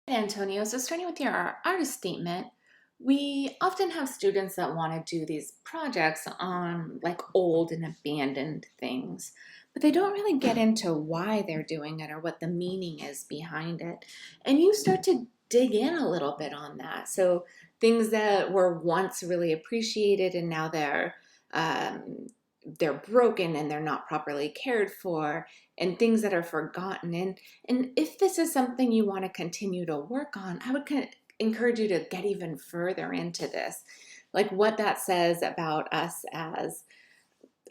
Antonio, so starting with your artist statement, we often have students that want to do these projects on like old and abandoned things, but they don't really get into why they're doing it or what the meaning is behind it. And you start to dig in a little bit on that. So things that were once really appreciated and now um, they're broken and they're not properly cared for, and things that are forgotten. And if this is something you want to continue to work on, I would encourage you to get even further into this, like what that says about us as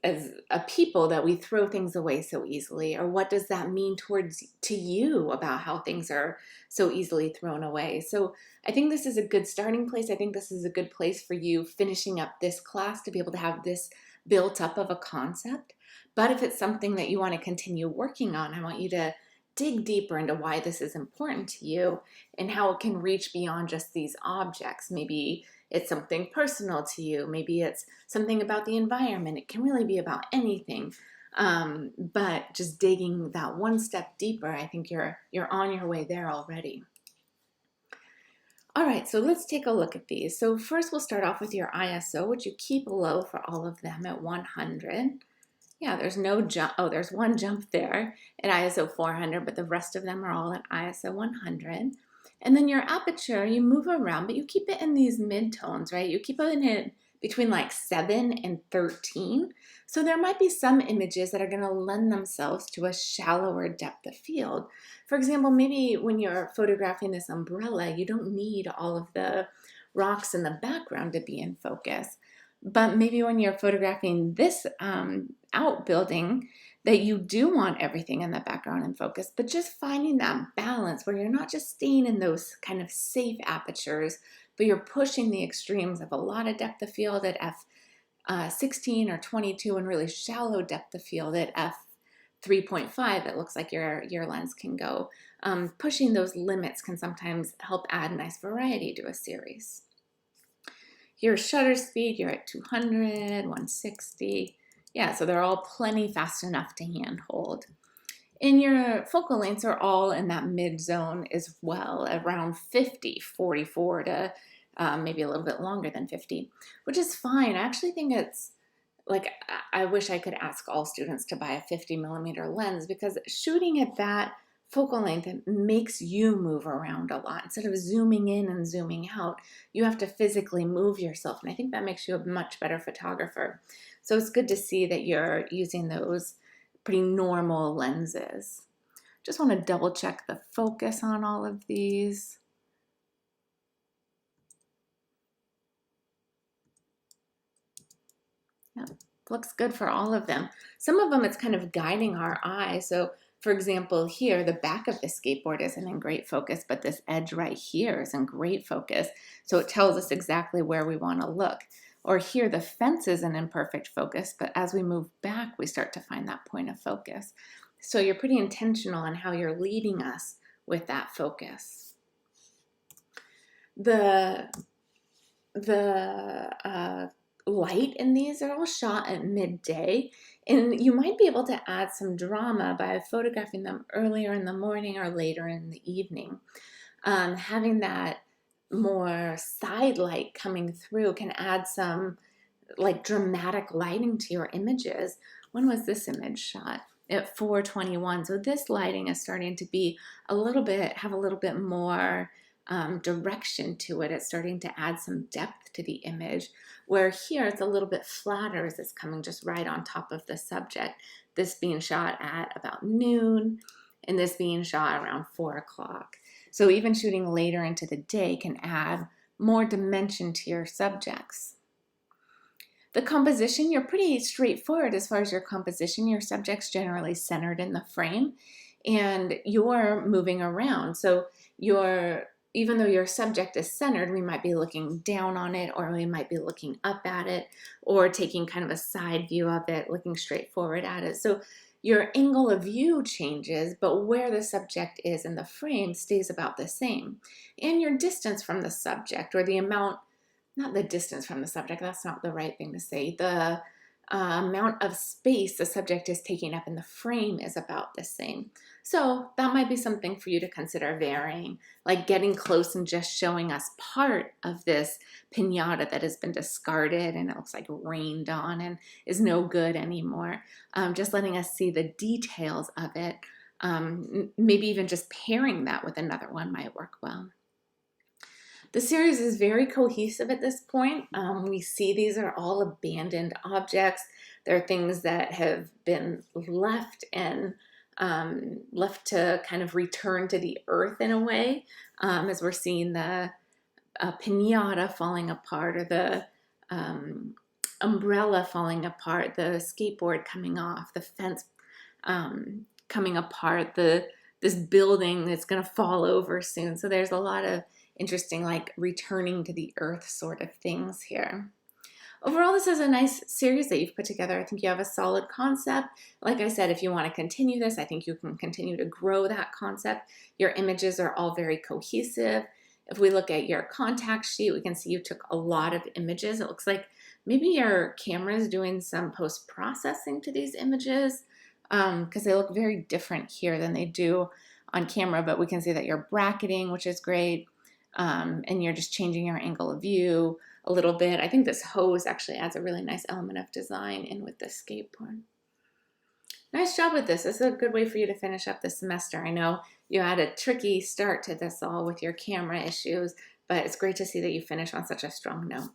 a people, that we throw things away so easily, or what does that mean towards to you about how things are so easily thrown away. So I think this is a good starting place. I think this is a good place for you finishing up this class to be able to have this built up of a concept. But if it's something that you want to continue working on, I want you to dig deeper into why this is important to you and how it can reach beyond just these objects. Maybe it's something personal to you. Maybe it's something about the environment. It can really be about anything. But just digging that one step deeper, I think you're on your way there already. All right, so let's take a look at these. So first we'll start off with your ISO, which you keep low for all of them at 100. Yeah, there's no jump. Oh, there's one jump there at ISO 400, but the rest of them are all at ISO 100. And then your aperture, you move around, but you keep it in these mid-tones, right? You keep it in it between like 7 and 13. So there might be some images that are going to lend themselves to a shallower depth of field. For example, maybe when you're photographing this umbrella, you don't need all of the rocks in the background to be in focus. But maybe when you're photographing this outbuilding, that you do want everything in the background in focus, but just finding that balance where you're not just staying in those kind of safe apertures, but you're pushing the extremes of a lot of depth of field at f16 or 22 and really shallow depth of field at f3.5. It looks like your lens can go. Pushing those limits can sometimes help add nice variety to a series. Your shutter speed, you're at 200, 160. Yeah, so they're all plenty fast enough to handhold. And your focal lengths are all in that mid zone as well, around 50, 44 to maybe a little bit longer than 50, which is fine. I actually think it's like, I wish I could ask all students to buy a 50 millimeter lens, because shooting at that focal length, it makes you move around a lot. Instead of zooming in and zooming out, you have to physically move yourself. And I think that makes you a much better photographer. So it's good to see that you're using those pretty normal lenses. Just want to double check the focus on all of these. Yeah, looks good for all of them. Some of them, it's kind of guiding our eye. So for example, here, the back of the skateboard isn't in great focus, but this edge right here is in great focus. So it tells us exactly where we want to look. Or here, the fence isn't in perfect focus, but as we move back, we start to find that point of focus. So you're pretty intentional in how you're leading us with that focus. The light in these are all shot at midday, and you might be able to add some drama by photographing them earlier in the morning or later in the evening. Having that more side light coming through can add some like dramatic lighting to your images. When was this image shot? At 4:21. So this lighting is starting to be have a little bit more direction to it. It's starting to add some depth to the image, where here it's a little bit flatter as it's coming just right on top of the subject. This being shot at about noon, and this being shot around 4 o'clock. So even shooting later into the day can add more dimension to your subjects. The composition, you're pretty straightforward as far as your composition. Your subject's generally centered in the frame, and you're moving around. So even though your subject is centered, we might be looking down on it, or we might be looking up at it, or taking kind of a side view of it, looking straight forward at it. So your angle of view changes, but where the subject is in the frame stays about the same. And your distance from the subject, or the amount, not the distance from the subject, that's not the right thing to say, amount of space the subject is taking up in the frame is about the same. So that might be something for you to consider varying, like getting close and just showing us part of this piñata that has been discarded and it looks like rained on and is no good anymore. Just letting us see the details of it. Maybe even just pairing that with another one might work well. The series is very cohesive at this point. We see these are all abandoned objects. They're things that have been left and left to kind of return to the earth in a way, as we're seeing the pinata falling apart or the umbrella falling apart, the skateboard coming off, the fence coming apart, this building that's going to fall over soon. So there's a lot of interesting, like returning to the earth sort of things here. Overall, this is a nice series that you've put together. I think you have a solid concept. Like I said, if you want to continue this, I think you can continue to grow that concept. Your images are all very cohesive. If we look at your contact sheet, we can see you took a lot of images. It looks like maybe your camera is doing some post-processing to these images, because they look very different here than they do on camera, but we can see that you're bracketing, which is great. And you're just changing your angle of view a little bit. I think this hose actually adds a really nice element of design in with this skateboard. Nice job with this. This is a good way for you to finish up the semester. I know you had a tricky start to this all with your camera issues, but it's great to see that you finish on such a strong note.